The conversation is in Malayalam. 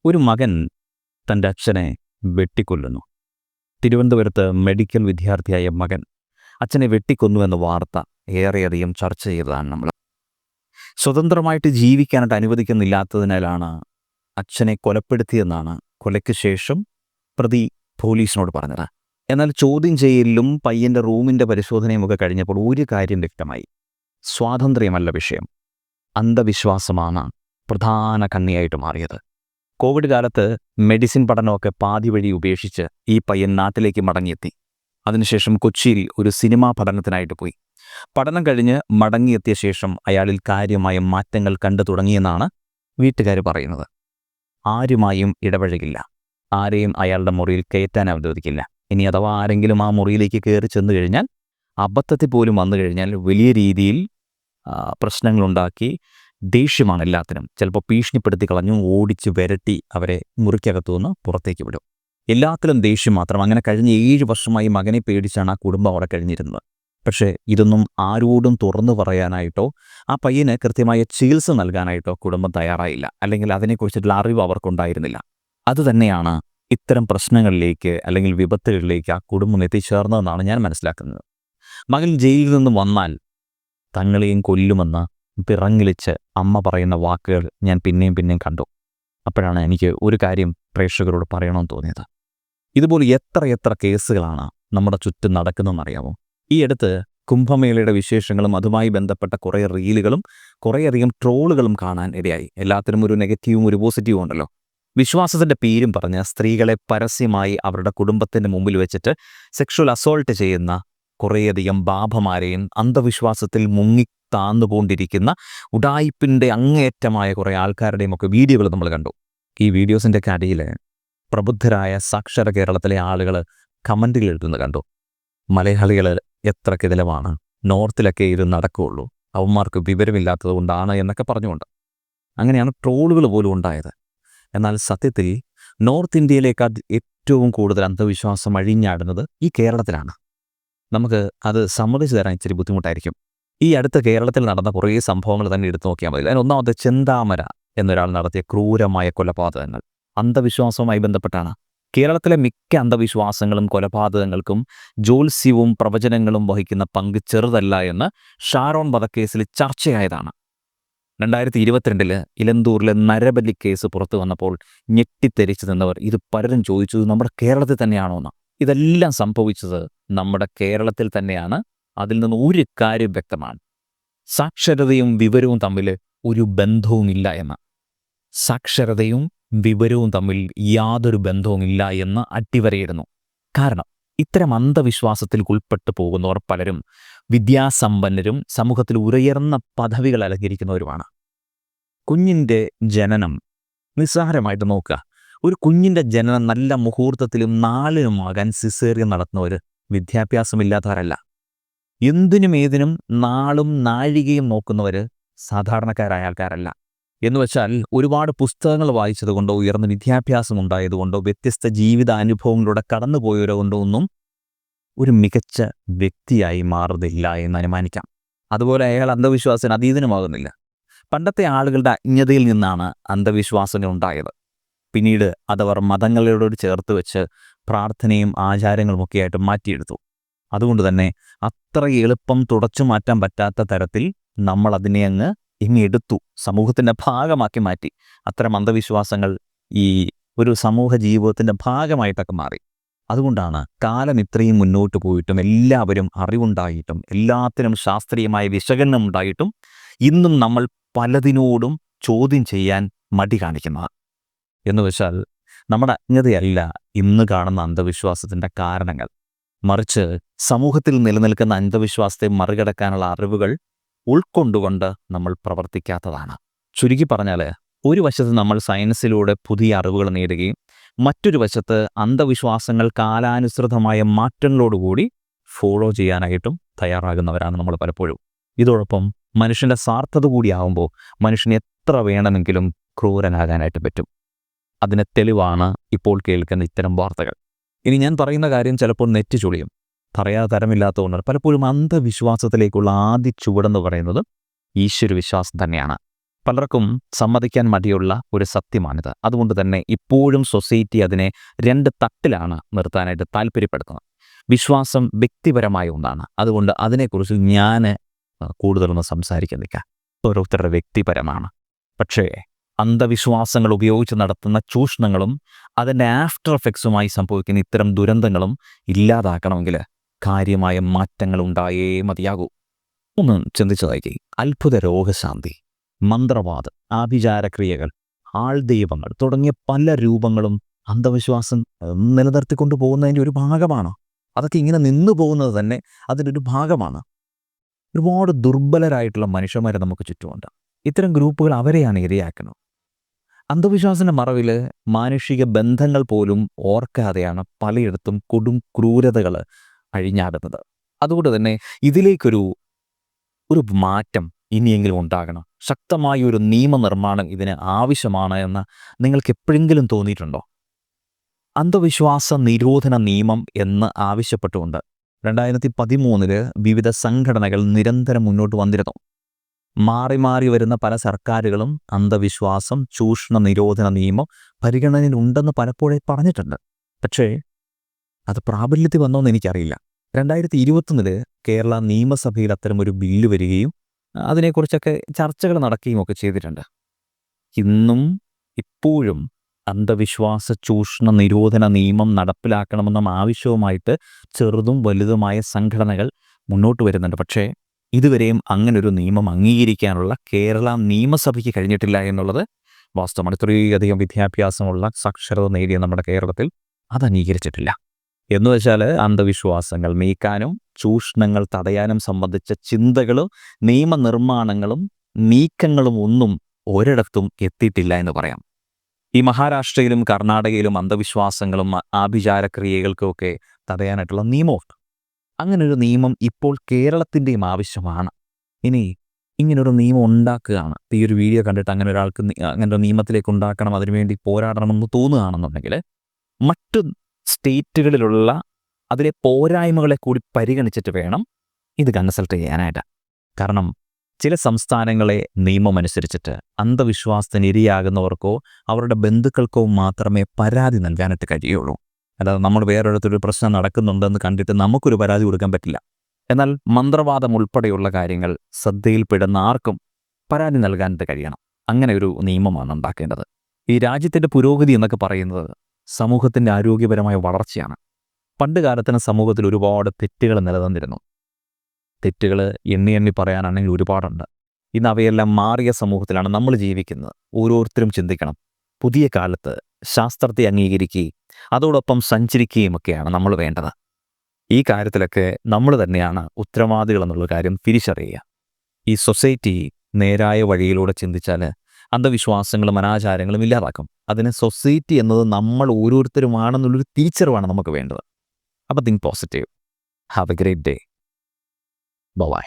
ഒരു മകൻ തൻ്റെ അച്ഛനെ വെട്ടിക്കൊല്ലുന്നു. തിരുവനന്തപുരത്ത് മെഡിക്കൽ വിദ്യാർത്ഥിയായ മകൻ അച്ഛനെ വെട്ടിക്കൊന്നുവെന്ന വാർത്ത ഏറെയധികം ചർച്ച ചെയ്തതാണ് നമ്മൾ. സ്വതന്ത്രമായിട്ട് ജീവിക്കാനായിട്ട് അനുവദിക്കുന്നില്ലാത്തതിനാലാണ് അച്ഛനെ കൊലപ്പെടുത്തിയെന്നാണ് കൊലയ്ക്ക് ശേഷം പ്രതി പോലീസിനോട് പറഞ്ഞത്. എന്നാൽ ചോദ്യം ചെയ്യലിലും പയ്യൻ്റെ റൂമിൻ്റെ പരിശോധനയും ഒക്കെ കഴിഞ്ഞപ്പോൾ ഒരു കാര്യം വ്യക്തമായി. സ്വാതന്ത്ര്യമല്ല വിഷയം, അന്ധവിശ്വാസമാണ് പ്രധാന കണ്ണിയായിട്ട് മാറിയത്. കോവിഡ് കാലത്ത് മെഡിസിൻ പഠനമൊക്കെ പാതി വഴി ഉപേക്ഷിച്ച് ഈ പയ്യൻ നാട്ടിലേക്ക് മടങ്ങിയെത്തി. അതിനുശേഷം കൊച്ചിയിൽ ഒരു സിനിമാ പഠനത്തിനായിട്ട് പോയി. പഠനം കഴിഞ്ഞ് മടങ്ങിയെത്തിയ ശേഷം അയാളിൽ കാര്യമായ മാറ്റങ്ങൾ കണ്ടു തുടങ്ങിയെന്നാണ് വീട്ടുകാർ പറയുന്നത്. ആരുമായും ഇടപഴകില്ല, ആരെയും അയാളുടെ മുറിയിൽ കയറ്റാൻ അനുവദിക്കില്ല. ഇനി അഥവാ ആരെങ്കിലും ആ മുറിയിലേക്ക് കയറി ചെന്നു കഴിഞ്ഞാൽ, അബദ്ധത്തിൽ പോലും വന്നു കഴിഞ്ഞാൽ വലിയ രീതിയിൽ പ്രശ്നങ്ങളുണ്ടാക്കി ദേഷ്യമാണ് എല്ലാത്തിനും. ചിലപ്പോൾ ഭീഷണിപ്പെടുത്തി കളഞ്ഞു ഓടിച്ച് വിരട്ടി അവരെ മുറിക്കകത്തു നിന്ന് പുറത്തേക്ക് വിടും. എല്ലാത്തിലും ദേഷ്യം മാത്രം. അങ്ങനെ കഴിഞ്ഞ 7 വർഷമായി മകനെ പേടിച്ചാണ് ആ കുടുംബം അവിടെ കഴിഞ്ഞിരുന്നത്. പക്ഷേ ഇതൊന്നും ആരോടും തുറന്നു പറയാനായിട്ടോ ആ പയ്യന് കൃത്യമായ ചികിത്സ നൽകാനായിട്ടോ കുടുംബം തയ്യാറായില്ല, അല്ലെങ്കിൽ അതിനെക്കുറിച്ചിട്ടുള്ള അറിവ് അവർക്കുണ്ടായിരുന്നില്ല. അതുതന്നെയാണ് ഇത്തരം പ്രശ്നങ്ങളിലേക്ക് അല്ലെങ്കിൽ വിപത്തുകളിലേക്ക് ആ കുടുംബം എത്തിച്ചേർന്നതെന്നാണ് ഞാൻ മനസ്സിലാക്കുന്നത്. മകൻ ജയിലിൽ നിന്ന് വന്നാൽ തങ്ങളെയും കൊല്ലുമെന്ന് പിറങ്ങിളിച്ച് അമ്മ പറയുന്ന വാക്കുകൾ ഞാൻ പിന്നെയും കണ്ടു. അപ്പോഴാണ് എനിക്ക് ഒരു കാര്യം പ്രേക്ഷകരോട് പറയണമെന്ന് തോന്നിയത്. ഇതുപോലെ എത്ര കേസുകളാണ് നമ്മുടെ ചുറ്റും നടക്കുന്നതെന്നറിയാമോ? ഈ അടുത്ത് കുംഭമേളയുടെ വിശേഷങ്ങളും അതുമായി ബന്ധപ്പെട്ട കുറേ റീലുകളും കുറേയധികം ട്രോളുകളും കാണാൻ ഇടയായി. എല്ലാത്തിനും ഒരു നെഗറ്റീവും ഒരു പോസിറ്റീവും ഉണ്ടല്ലോ. വിശ്വാസത്തിൻ്റെ പേരും പറഞ്ഞ് സ്ത്രീകളെ പരസ്യമായി അവരുടെ കുടുംബത്തിൻ്റെ മുമ്പിൽ വെച്ചിട്ട് സെക്ഷൽ അസോൾട്ട് ചെയ്യുന്ന കുറേയധികം ബാബമാരെയും അന്ധവിശ്വാസത്തിൽ താന്നുകൊണ്ടിരിക്കുന്ന ഉഡായിപ്പിൻ്റെ അങ്ങേയറ്റമായ കുറേ ആൾക്കാരുടെയും ഒക്കെ വീഡിയോകൾ നമ്മൾ കണ്ടു. ഈ വീഡിയോസിൻ്റെ അടിയിൽ പ്രബുദ്ധരായ സാക്ഷര കേരളത്തിലെ ആളുകൾ കമൻറ്റുകൾ എഴുതുന്നത് കണ്ടു. മലയാളികൾ എത്ര കിതലമാണ്, നോർത്തിലൊക്കെ ഇത് നടക്കുകയുള്ളൂ, അവന്മാർക്ക് വിവരമില്ലാത്തത് കൊണ്ടാണ് എന്നൊക്കെ പറഞ്ഞുകൊണ്ട് അങ്ങനെയാണ് ട്രോളുകൾ പോലും ഉണ്ടായത്. എന്നാൽ സത്യത്തിൽ നോർത്ത് ഇന്ത്യയിലേക്കാൾ ഏറ്റവും കൂടുതൽ അന്ധവിശ്വാസം അഴിഞ്ഞാടുന്നത് ഈ കേരളത്തിലാണ്. നമുക്ക് അത് സമ്മതിച്ചു തരാൻ ഇച്ചിരി ബുദ്ധിമുട്ടായിരിക്കും. ഈ അടുത്ത കേരളത്തിൽ നടന്ന കുറേ സംഭവങ്ങൾ തന്നെ എടുത്തു നോക്കിയാൽ മതി. അതിന് ഒന്നാമത്തെ ചെന്താമര എന്നൊരാൾ നടത്തിയ ക്രൂരമായ കൊലപാതകങ്ങൾ അന്ധവിശ്വാസവുമായി ബന്ധപ്പെട്ടാണ്. കേരളത്തിലെ മിക്ക അന്ധവിശ്വാസങ്ങളും കൊലപാതകങ്ങൾക്കും ജ്യോത്സ്യവും പ്രവചനങ്ങളും വഹിക്കുന്ന പങ്ക് ചെറുതല്ല എന്ന് ഷാരോൺ വധക്കേസിൽ ചർച്ചയായതാണ്. 2022 ഇലന്തൂരിലെ നരബലി കേസ് പുറത്തു വന്നപ്പോൾ ഞെട്ടിത്തെരിച്ചു നിന്നവർ ഇത് പലരും ചോദിച്ചു, നമ്മുടെ കേരളത്തിൽ തന്നെയാണോ എന്ന്. ഇതെല്ലാം സംഭവിച്ചത് നമ്മുടെ കേരളത്തിൽ തന്നെയാണ്. അതിൽ നിന്ന് ഒരു കാര്യം വ്യക്തമാണ്, സാക്ഷരതയും വിവരവും തമ്മിൽ ഒരു ബന്ധവുമില്ല എന്ന്. സാക്ഷരതയും വിവരവും തമ്മിൽ യാതൊരു ബന്ധവുമില്ല എന്ന് അട്ടിവരയിടുന്നു. കാരണം ഇത്തരം അന്ധവിശ്വാസത്തിൽ ഉൾപ്പെട്ടു പോകുന്നവർ പലരും വിദ്യാസമ്പന്നരും സമൂഹത്തിൽ ഉയർന്ന പദവികൾ അലങ്കരിക്കുന്നവരുമാണ്. കുഞ്ഞിൻ്റെ ജനനം നിസ്സാരമായിട്ട് നോക്കുക. ഒരു കുഞ്ഞിൻ്റെ ജനനം നല്ല മുഹൂർത്തത്തിലും നാളിനുമാകാൻ സിസേറിയൻ നടത്തുന്നവർ വിദ്യാഭ്യാസമില്ലാത്തവരല്ല. എന്തിനും ഏതിനും നാളും നാഴികയും നോക്കുന്നവർ സാധാരണക്കാരായ ആൾക്കാരല്ല. എന്നുവെച്ചാൽ ഒരുപാട് പുസ്തകങ്ങൾ വായിച്ചതുകൊണ്ടോ ഉയർന്ന വിദ്യാഭ്യാസം ഉണ്ടായതുകൊണ്ടോ വ്യത്യസ്ത ജീവിത അനുഭവങ്ങളിലൂടെ കടന്നുപോയവരോ കൊണ്ടോ ഒന്നും ഒരു മികച്ച വ്യക്തിയായി മാറുന്നില്ല എന്ന് അനുമാനിക്കാം. അതുപോലെ അയാൾ അന്ധവിശ്വാസത്തിന് അതീതനുമാകുന്നില്ല. പണ്ടത്തെ ആളുകളുടെ അജ്ഞതയിൽ നിന്നാണ് അന്ധവിശ്വാസങ്ങൾ ഉണ്ടായത്. പിന്നീട് അതവർ മതങ്ങളോട് ചേർത്ത് വെച്ച് പ്രാർത്ഥനയും ആചാരങ്ങളുമൊക്കെയായിട്ട് മാറ്റിയെടുത്തു. അതുകൊണ്ട് തന്നെ അത്ര എളുപ്പം തുടച്ചു മാറ്റാൻ പറ്റാത്ത തരത്തിൽ നമ്മൾ അതിനെ അങ്ങ് എടുത്തു, സമൂഹത്തിൻ്റെ ഭാഗമാക്കി മാറ്റി. അത്തരം അന്ധവിശ്വാസങ്ങൾ ഈ ഒരു സമൂഹ ജീവിതത്തിൻ്റെ ഭാഗമായിട്ടൊക്കെ മാറി. അതുകൊണ്ടാണ് കാലം ഇത്രയും മുന്നോട്ട് പോയിട്ടും എല്ലാവരും അറിവുണ്ടായിട്ടും എല്ലാത്തിനും ശാസ്ത്രീയമായ വിശകലനം ഉണ്ടായിട്ടും ഇന്നും നമ്മൾ പലതിനോടും ചോദ്യം ചെയ്യാൻ മടി കാണിക്കുന്നത്. എന്നുവെച്ചാൽ നമ്മുടെ അജ്ഞതയല്ല ഇന്ന് കാണുന്ന അന്ധവിശ്വാസത്തിൻ്റെ കാരണങ്ങൾ, മറിച്ച് സമൂഹത്തിൽ നിലനിൽക്കുന്ന അന്ധവിശ്വാസത്തെ മറികടക്കാനുള്ള അറിവുകൾ ഉൾക്കൊണ്ടുകൊണ്ട് നമ്മൾ പ്രവർത്തിക്കാത്തതാണ്. ചുരുക്കി പറഞ്ഞാൽ, ഒരു വശത്ത് നമ്മൾ സയൻസിലൂടെ പുതിയ അറിവുകൾ നേടുകയും മറ്റൊരു വശത്ത് അന്ധവിശ്വാസങ്ങൾ കാലാനുസൃതമായ മാറ്റങ്ങളോടുകൂടി ഫോളോ ചെയ്യാനായിട്ടും തയ്യാറാകുന്നവരാണ് നമ്മൾ പലപ്പോഴും. ഇതോടൊപ്പം മനുഷ്യൻ്റെ സ്വാർത്ഥത കൂടിയാവുമ്പോൾ മനുഷ്യന് എത്ര വേണമെങ്കിലും ക്രൂരനാകാനായിട്ട് പറ്റും. അതിന് തെളിവാണ് ഇപ്പോൾ കേൾക്കുന്ന ഇത്തരം വാർത്തകൾ. ഇനി ഞാൻ പറയുന്ന കാര്യം ചിലപ്പോൾ നെറ്റ് ചൊളിയും, പറയാതെ തരമില്ലാത്തതുകൊണ്ട് പലപ്പോഴും അന്ധവിശ്വാസത്തിലേക്കുള്ള ആദ്യ ചുവടെന്ന് പറയുന്നത് ഈശ്വരവിശ്വാസം തന്നെയാണ്. പലർക്കും സമ്മതിക്കാൻ മടിയുള്ള ഒരു സത്യമാണിത്. അതുകൊണ്ട് തന്നെ ഇപ്പോഴും സൊസൈറ്റി അതിനെ 2 തട്ടിലാണ് നിർത്താനായിട്ട് താല്പര്യപ്പെടുന്നത്. വിശ്വാസം വ്യക്തിപരമായ ഒന്നാണ്. അതുകൊണ്ട് അതിനെക്കുറിച്ച് ഞാൻ കൂടുതലൊന്നും സംസാരിക്കുന്നില്ല. ഓരോരുത്തരുടെ വ്യക്തിപരമാണ്. പക്ഷേ അന്ധവിശ്വാസങ്ങൾ ഉപയോഗിച്ച് നടത്തുന്ന ചൂഷണങ്ങളും അതിൻ്റെ ആഫ്റ്റർ എഫക്ട്സുമായി സംഭവിക്കുന്ന ഇത്തരം ദുരന്തങ്ങളും ഇല്ലാതാക്കണമെങ്കിൽ കാര്യമായ മാറ്റങ്ങൾ ഉണ്ടായേ മതിയാകൂ. ഒന്ന് ചിന്തിച്ചതായി അത്ഭുത രോഗശാന്തി, മന്ത്രവാദം, ആഭിചാരക്രിയകൾ, ആൾദൈവങ്ങൾ തുടങ്ങിയ പല രൂപങ്ങളും അന്ധവിശ്വാസം നിലനിർത്തിക്കൊണ്ടു പോകുന്നതിൻ്റെ ഒരു ഭാഗമാണ്. അതൊക്കെ ഇങ്ങനെ നിന്നു പോകുന്നത് തന്നെ അതിൻ്റെ ഒരു ഭാഗമാണ്. ഒരുപാട് ദുർബലരായിട്ടുള്ള മനുഷ്യന്മാരെ നമുക്ക് ചുറ്റുമുണ്ട്. ഇത്തരം ഗ്രൂപ്പുകൾ അവരെയാണ് ഇരയാക്കുന്നത്. അന്ധവിശ്വാസത്തിൻ്റെ മറവിൽ മാനുഷിക ബന്ധങ്ങൾ പോലും ഓർക്കാതെയാണ് പലയിടത്തും കൊടും ക്രൂരതകൾ അഴിഞ്ഞാടുന്നത്. അതുകൊണ്ട് തന്നെ ഇതിലേക്കൊരു മാറ്റം ഇനിയെങ്കിലും ഉണ്ടാകണം. ശക്തമായ ഒരു നിയമനിർമ്മാണം ഇതിന് ആവശ്യമാണ് എന്ന് നിങ്ങൾക്ക് എപ്പോഴെങ്കിലും തോന്നിയിട്ടുണ്ടോ? അന്ധവിശ്വാസ നിരോധന നിയമം എന്ന് ആവശ്യപ്പെട്ടുകൊണ്ട് 2013 വിവിധ സംഘടനകൾ നിരന്തരം മുന്നോട്ട് വന്നിരുന്നു. മാറി മാറി വരുന്ന പല സർക്കാരുകളും അന്ധവിശ്വാസം, ചൂഷണ നിരോധന നിയമം പരിഗണനയിലുണ്ടെന്ന് പലപ്പോഴേ പറഞ്ഞിട്ടുണ്ട്. പക്ഷേ അത് പ്രാബല്യത്തിൽ വന്നോന്ന് എനിക്കറിയില്ല. 2021 കേരള നിയമസഭയിൽ അത്തരമൊരു ബില്ല് വരികയും അതിനെക്കുറിച്ചൊക്കെ ചർച്ചകൾ നടക്കുകയും ഒക്കെ ചെയ്തിട്ടുണ്ട്. ഇന്നും ഇപ്പോഴും അന്ധവിശ്വാസ ചൂഷണ നിരോധന നിയമം നടപ്പിലാക്കണമെന്ന ആവശ്യവുമായിട്ട് ചെറുതും വലുതുമായ സംഘടനകൾ മുന്നോട്ട് വരുന്നുണ്ട്. പക്ഷേ ഇതുവരെയും അങ്ങനൊരു നിയമം അംഗീകരിക്കാനുള്ള കേരള നിയമസഭയ്ക്ക് കഴിഞ്ഞിട്ടില്ല എന്നുള്ളത് വാസ്തവമാണ്. ഇത്രയധികം വിദ്യാഭ്യാസമുള്ള സാക്ഷരത നേടിയ നമ്മുടെ കേരളത്തിൽ അത് അംഗീകരിച്ചിട്ടില്ല. എന്നുവെച്ചാൽ അന്ധവിശ്വാസങ്ങൾ നീക്കാനും ചൂഷണങ്ങൾ തടയാനും സംബന്ധിച്ച ചിന്തകളും നിയമനിർമ്മാണങ്ങളും നീക്കങ്ങളും ഒന്നും ഒരിടത്തും എത്തിയിട്ടില്ല എന്ന് പറയാം. ഈ മഹാരാഷ്ട്രയിലും കർണാടകയിലും അന്ധവിശ്വാസങ്ങളും ആഭിചാരക്രിയകൾക്കുമൊക്കെ തടയാനായിട്ടുള്ള നിയമമുണ്ട്. അങ്ങനൊരു നിയമം ഇപ്പോൾ കേരളത്തിൻ്റെയും ആവശ്യമാണ്. ഇനി ഇങ്ങനൊരു നിയമം ഉണ്ടാക്കുകയാണ്, ഈ ഒരു വീഡിയോ കണ്ടിട്ട് അങ്ങനെ ഒരാൾക്ക് അങ്ങനൊരു നിയമത്തിലേക്ക് ഉണ്ടാക്കണം, അതിനുവേണ്ടി പോരാടണമെന്ന് തോന്നുകയാണെന്നുണ്ടെങ്കിൽ മറ്റു സ്റ്റേറ്റുകളിലുള്ള അതിലെ പോരായ്മകളെ കൂടി പരിഗണിച്ചിട്ട് വേണം ഇത് കൺസൾട്ട് ചെയ്യാനായിട്ട്. കാരണം ചില സംസ്ഥാനങ്ങളെ നിയമമനുസരിച്ചിട്ട് അന്ധവിശ്വാസത്തിന് ഇരയാകുന്നവർക്കോ അവരുടെ ബന്ധുക്കൾക്കോ മാത്രമേ പരാതി നൽകാനായിട്ട് കഴിയുള്ളൂ. അല്ലാതെ നമ്മൾ വേറൊരിടത്തൊരു പ്രശ്നം നടക്കുന്നുണ്ടെന്ന് കണ്ടിട്ട് നമുക്കൊരു പരാതി കൊടുക്കാൻ പറ്റില്ല. എന്നാൽ മന്ത്രവാദം ഉൾപ്പെടെയുള്ള കാര്യങ്ങൾ ശ്രദ്ധയിൽപ്പെടുന്ന ആർക്കും പരാതി നൽകാനായിട്ട് കഴിയണം. അങ്ങനെ ഒരു നിയമമാണ് ഉണ്ടാക്കേണ്ടത്. ഈ രാജ്യത്തിൻ്റെ പുരോഗതി എന്നൊക്കെ പറയുന്നത് സമൂഹത്തിൻ്റെ ആരോഗ്യപരമായ വളർച്ചയാണ്. പണ്ട് കാലത്തിന് സമൂഹത്തിൽ ഒരുപാട് തെറ്റുകൾ നിലനിന്നിരുന്നു. തെറ്റുകൾ എണ്ണി പറയാനാണെങ്കിൽ ഒരുപാടുണ്ട്. ഇന്ന് അവയെല്ലാം മാറിയ സമൂഹത്തിലാണ് നമ്മൾ ജീവിക്കുന്നത്. ഓരോരുത്തരും ചിന്തിക്കണം. പുതിയ കാലത്ത് ശാസ്ത്രത്തെ അംഗീകരിക്കുകയും അതോടൊപ്പം സഞ്ചരിക്കുകയും ഒക്കെയാണ് നമ്മൾ വേണ്ടത്. ഈ കാര്യത്തിലൊക്കെ നമ്മൾ തന്നെയാണ് ഉത്തരവാദികൾ എന്നുള്ള കാര്യം തിരിച്ചറിയുക. ഈ സൊസൈറ്റി നേരായ വഴിയിലൂടെ ചിന്തിച്ചാൽ അന്ധവിശ്വാസങ്ങളും അനാചാരങ്ങളും ഇല്ലാതാക്കും. അതിന് സൊസൈറ്റി എന്നത് നമ്മൾ ഓരോരുത്തരുമാണെന്നുള്ളൊരു തിരിച്ചറിവാണ് നമുക്ക് വേണ്ടത്. അപ്പോൾ think positive. Have a great day. By.